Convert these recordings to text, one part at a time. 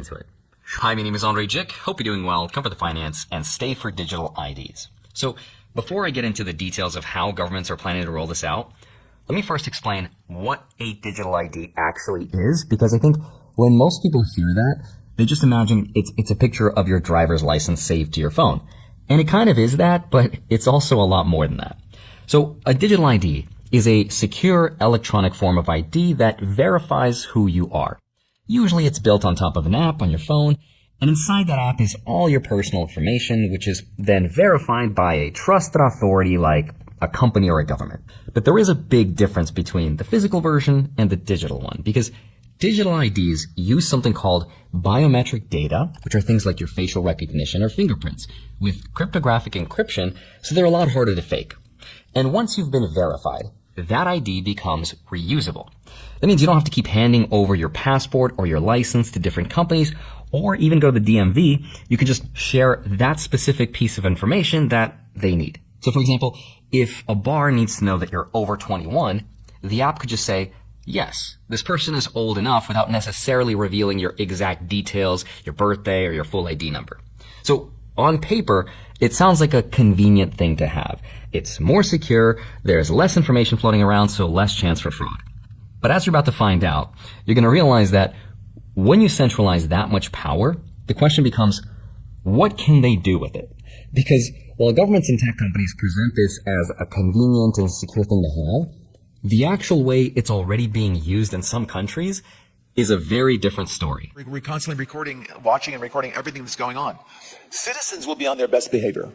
into it. Hi, my name is Andre Jick. Hope you're doing well. Cover the finance and stay for digital IDs. So before I get into the details of how governments are planning to roll this out, let me first explain what a digital ID actually is, because I think when most people hear that, they just imagine it's a picture of your driver's license saved to your phone. And it kind of is that, but it's also a lot more than that. So a digital ID is a secure electronic form of ID that verifies who you are. Usually it's built on top of an app on your phone, and inside that app is all your personal information, which is then verified by a trusted authority like a company or a government. But there is a big difference between the physical version and the digital one, because digital IDs use something called biometric data, which are things like your facial recognition or fingerprints, with cryptographic encryption, so they're a lot harder to fake. And once you've been verified, that ID becomes reusable. That means you don't have to keep handing over your passport or your license to different companies, or even go to the DMV. You can just share that specific piece of information that they need. So for example, if a bar needs to know that you're over 21, the app could just say, yes, this person is old enough, without necessarily revealing your exact details, your birthday or your full ID number. So on paper, it sounds like a convenient thing to have. It's more secure, there's less information floating around, so less chance for fraud. But as you're about to find out, you're going to realize that when you centralize that much power, the question becomes, what can they do with it? Because while governments and tech companies present this as a convenient and secure thing to have, the actual way it's already being used in some countries is a very different story. We're constantly watching and recording everything that's going on. Citizens will be on their best behavior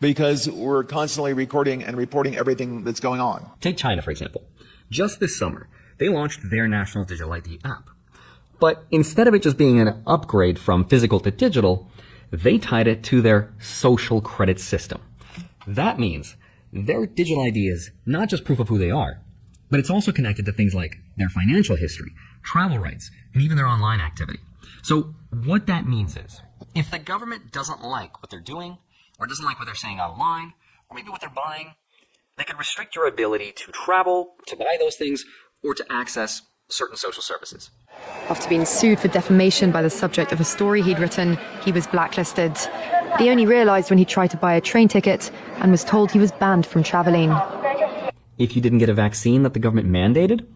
because we're constantly recording and reporting everything that's going on. Take China, for example. Just this summer, they launched their National Digital ID app. But instead of it just being an upgrade from physical to digital, they tied it to their social credit system. That means their digital ID is not just proof of who they are, but it's also connected to things like their financial history, travel rights, and even their online activity. So what that means is, if the government doesn't like what they're doing, or doesn't like what they're saying online, or maybe what they're buying, they could restrict your ability to travel, to buy those things, or to access certain social services. After being sued for defamation by the subject of a story he'd written, he was blacklisted. He only realized when he tried to buy a train ticket and was told he was banned from traveling. If you didn't get a vaccine that the government mandated,